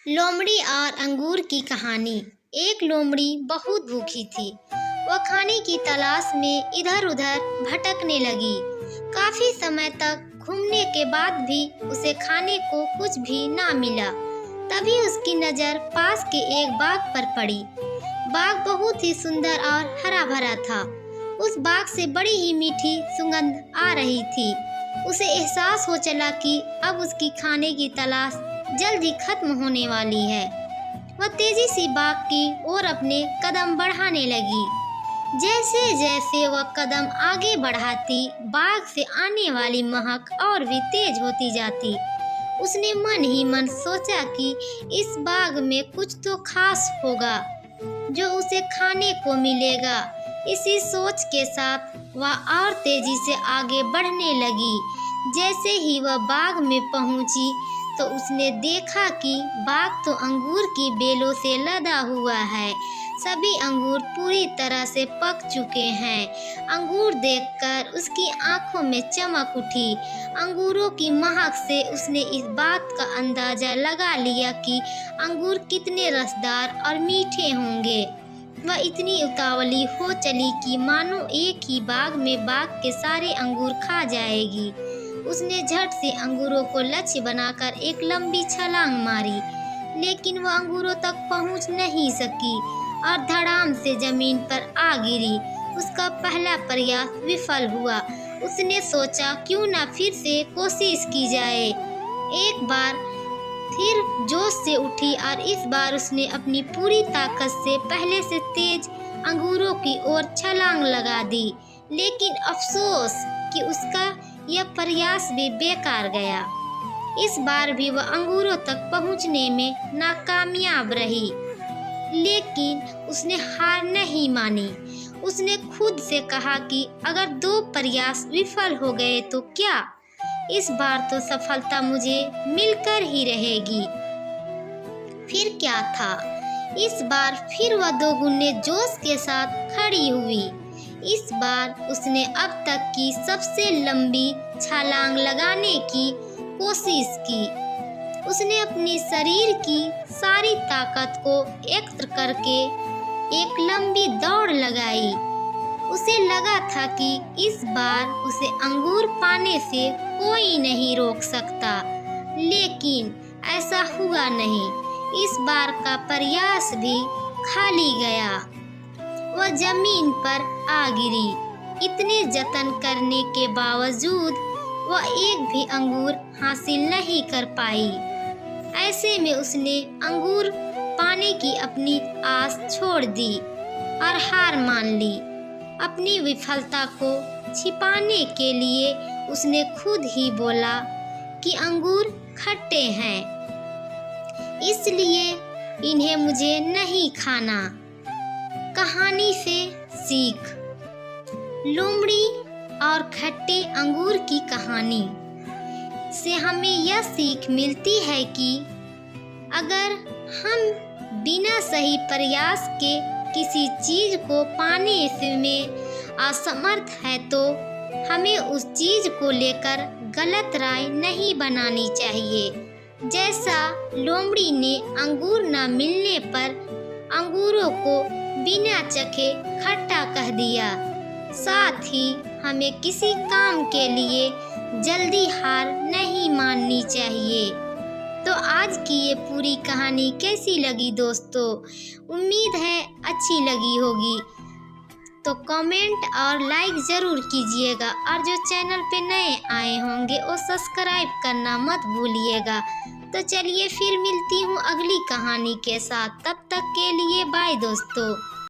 लोमड़ी और अंगूर की कहानी। एक लोमड़ी बहुत भूखी थी। वह खाने की तलाश में इधर उधर भटकने लगी। काफी समय तक घूमने के बाद भी उसे खाने को कुछ भी ना मिला। तभी उसकी नज़र पास के एक बाग पर पड़ी। बाग बहुत ही सुंदर और हरा भरा था। उस बाग से बड़ी ही मीठी सुगंध आ रही थी। उसे एहसास हो चला कि अब उसकी खाने की तलाश जल्द ही खत्म होने वाली है। वह तेजी से बाग की ओर अपने कदम बढ़ाने लगी। जैसे जैसे वह कदम आगे बढ़ाती, बाग से आने वाली महक और भी तेज होती जाती। उसने मन ही मन सोचा कि इस बाग में कुछ तो खास होगा जो उसे खाने को मिलेगा। इसी सोच के साथ वह और तेजी से आगे बढ़ने लगी। जैसे ही वह बाग में पहुंची तो उसने देखा कि बाग तो अंगूर की बेलों से लदा हुआ है। सभी अंगूर पूरी तरह से पक चुके हैं। अंगूर देखकर उसकी आंखों में चमक उठी। अंगूरों की महक से उसने इस बात का अंदाजा लगा लिया कि अंगूर कितने रसदार और मीठे होंगे। वह इतनी उतावली हो चली कि मानो एक ही बाग में बाग के सारे अंगूर खा जाएगी। उसने झट से अंगूरों को लक्ष्य बनाकर एक लंबी छलांग मारी, लेकिन वह अंगूरों तक पहुंच नहीं सकी और धड़ाम से जमीन पर आ गिरी। उसका पहला प्रयास विफल हुआ। उसने सोचा क्यों ना फिर से कोशिश की जाए। एक बार फिर जोश से उठी और इस बार उसने अपनी पूरी ताकत से पहले से तेज अंगूरों की ओर छलांग लगा दी। लेकिन अफसोस कि उसका यह प्रयास भी बेकार गया। इस बार भी वह अंगूरों तक पहुंचने में नाकामयाब रही। लेकिन उसने हार नहीं मानी। उसने खुद से कहा कि अगर 2 प्रयास विफल हो गए तो क्या, इस बार तो सफलता मुझे मिलकर ही रहेगी। फिर क्या था, इस बार फिर वह दोगुने जोश के साथ खड़ी हुई। इस बार उसने अब तक की सबसे लंबी छलांग लगाने की कोशिश की। उसने अपने शरीर की सारी ताकत को एकत्र करके एक लंबी दौड़ लगाई। उसे लगा था कि इस बार उसे अंगूर पाने से कोई नहीं रोक सकता, लेकिन ऐसा हुआ नहीं। इस बार का प्रयास भी खाली गया। वह जमीन पर आ गिरी। इतने जतन करने के बावजूद वह एक भी अंगूर हासिल नहीं कर पाई। ऐसे में उसने अंगूर पाने की अपनी आस छोड़ दी और हार मान ली। अपनी विफलता को छिपाने के लिए उसने खुद ही बोला कि अंगूर खट्टे हैं, इसलिए इन्हें मुझे नहीं खाना। कहानी से सीख। लोमड़ी और खट्टे अंगूर की कहानी से हमें यह सीख मिलती है कि अगर हम बिना सही प्रयास के किसी चीज को पाने में असमर्थ है तो हमें उस चीज को लेकर गलत राय नहीं बनानी चाहिए। जैसा लोमड़ी ने अंगूर न मिलने पर अंगूरों को बिना चखे खट्टा कह दिया, साथ ही हमें किसी काम के लिए जल्दी हार नहीं माननी चाहिए। तो आज की ये पूरी कहानी कैसी लगी दोस्तों? उम्मीद है अच्छी लगी होगी। तो कमेंट और लाइक ज़रूर कीजिएगा और जो चैनल पे नए आए होंगे वो सब्सक्राइब करना मत भूलिएगा। तो चलिए फिर मिलती हूँ अगली कहानी के साथ। तब तक के लिए बाय दोस्तों।